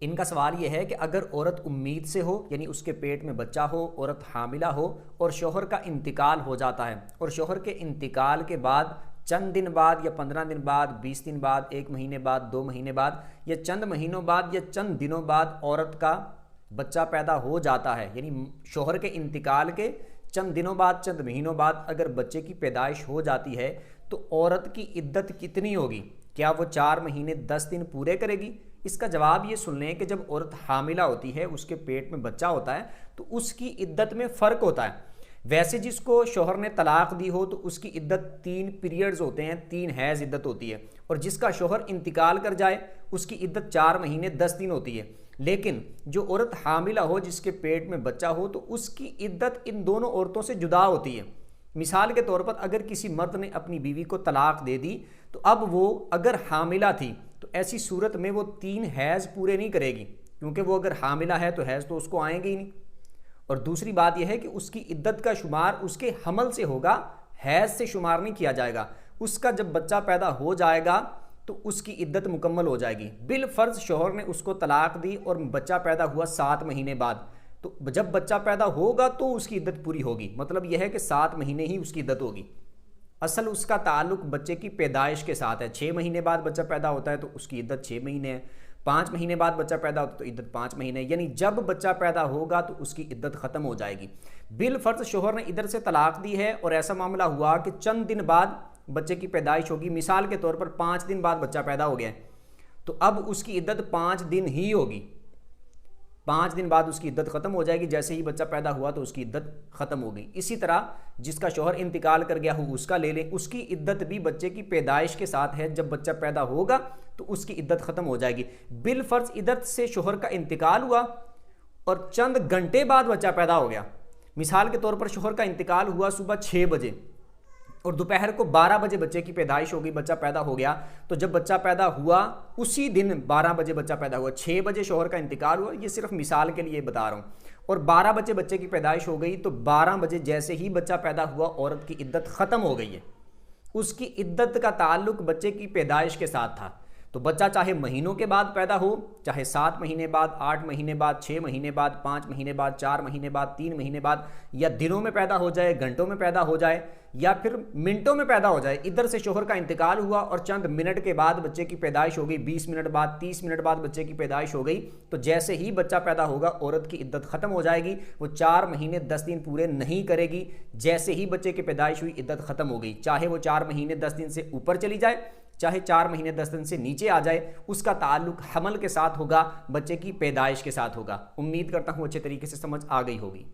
ان کا سوال یہ ہے کہ اگر عورت امید سے ہو، یعنی اس کے پیٹ میں بچہ ہو، عورت حاملہ ہو اور شوہر کا انتقال ہو جاتا ہے، اور شوہر کے انتقال کے بعد چند دن بعد یا 15 دن بعد، 20 دن بعد، 1 مہینے بعد، 2 مہینے بعد، یا چند مہینوں بعد یا چند دنوں بعد عورت کا بچہ پیدا ہو جاتا ہے، یعنی شوہر کے انتقال کے چند دنوں بعد، چند مہینوں بعد اگر بچے کی پیدائش ہو جاتی ہے تو عورت کی عدت کتنی ہوگی؟ کیا وہ 4 مہینے 10 دن پورے کرے گی؟ اس کا جواب یہ سن لیں کہ جب عورت حاملہ ہوتی ہے، اس کے پیٹ میں بچہ ہوتا ہے، تو اس کی عدت میں فرق ہوتا ہے۔ ویسے جس کو شوہر نے طلاق دی ہو تو اس کی عدت 3 پیریڈز ہوتے ہیں، 3 حیض عدت ہوتی ہے، اور جس کا شوہر انتقال کر جائے اس کی عدت 4 مہینے 10 دن ہوتی ہے۔ لیکن جو عورت حاملہ ہو، جس کے پیٹ میں بچہ ہو، تو اس کی عدت ان دونوں عورتوں سے جدا ہوتی ہے۔ مثال کے طور پر اگر کسی مرد نے اپنی بیوی کو طلاق دے دی تو اب وہ اگر حاملہ تھی تو ایسی صورت میں وہ 3 حیض پورے نہیں کرے گی، کیونکہ وہ اگر حاملہ ہے تو حیض تو اس کو آئیں گے ہی نہیں۔ اور دوسری بات یہ ہے کہ اس کی عدت کا شمار اس کے حمل سے ہوگا، حیض سے شمار نہیں کیا جائے گا۔ اس کا جب بچہ پیدا ہو جائے گا تو اس کی عدت مکمل ہو جائے گی۔ بالفرض شوہر نے اس کو طلاق دی اور بچہ پیدا ہوا 7 مہینے بعد، تو جب بچہ پیدا ہوگا تو اس کی عدت پوری ہوگی، مطلب یہ ہے کہ 7 مہینے ہی اس کی عدت ہوگی۔ اصل اس کا تعلق بچے کی پیدائش کے ساتھ ہے۔ 6 مہینے بعد بچہ پیدا ہوتا ہے تو اس کی عدت 6 مہینے ہے، 5 مہینے بعد بچہ پیدا ہوتا ہے تو عدت 5 مہینے، یعنی جب بچہ پیدا ہوگا تو اس کی عدت ختم ہو جائے گی۔ بالفرض شوہر نے ادھر سے طلاق دی ہے اور ایسا معاملہ ہوا کہ چند دن بعد بچے کی پیدائش ہوگی، مثال کے طور پر 5 دن بعد بچہ پیدا ہو گیا ہے، تو اب اس کی عدت 5 دن ہی ہوگی۔ 5 دن بعد اس کی عدت ختم ہو جائے گی، جیسے ہی بچہ پیدا ہوا تو اس کی عدت ختم ہو گئی۔ اسی طرح جس کا شوہر انتقال کر گیا ہو اس کا لے لیں، اس کی عدت بھی بچے کی پیدائش کے ساتھ ہے، جب بچہ پیدا ہوگا تو اس کی عدت ختم ہو جائے گی۔ بالفرض عدت سے شوہر کا انتقال ہوا اور چند گھنٹے بعد بچہ پیدا ہو گیا، مثال کے طور پر شوہر کا انتقال ہوا صبح 6 بجے اور دوپہر کو 12 بجے بچے کی پیدائش ہو گئی، بچہ پیدا ہو گیا، تو جب بچہ پیدا ہوا اسی دن 12 بجے بچہ پیدا ہوا، 6 بجے شوہر کا انتقال ہوا، یہ صرف مثال کے لیے بتا رہا ہوں، اور 12 بجے بچے کی پیدائش ہو گئی، تو 12 بجے جیسے ہی بچہ پیدا ہوا عورت کی عدت ختم ہو گئی ہے۔ اس کی عدت کا تعلق بچے کی پیدائش کے ساتھ تھا، تو بچہ چاہے مہینوں کے بعد پیدا ہو، چاہے 7 مہینے بعد، 8 مہینے بعد، 6 مہینے بعد، 5 مہینے بعد، 4 مہینے بعد، 3 مہینے بعد، یا دنوں میں پیدا ہو جائے، گھنٹوں میں پیدا ہو جائے، یا پھر منٹوں میں پیدا ہو جائے۔ ادھر سے شوہر کا انتقال ہوا اور چند منٹ کے بعد بچے کی پیدائش ہو گئی، 20 منٹ بعد، 30 منٹ بعد بچے کی پیدائش ہو گئی، تو جیسے ہی بچہ پیدا ہوگا عورت کی عدت ختم ہو جائے گی، وہ 4 مہینے 10 دن پورے نہیں کرے گی۔ جیسے ہی بچے کی پیدائش ہوئی عدت ختم ہو گئی، چاہے وہ 4 مہینے 10 دن سے اوپر چلی جائے، چاہے 4 مہینے 10 دن سے نیچے آ جائے، اس کا تعلق حمل کے ساتھ ہوگا، بچے کی پیدائش کے ساتھ ہوگا۔ امید کرتا ہوں اچھے طریقے سے سمجھ آ گئی ہوگی۔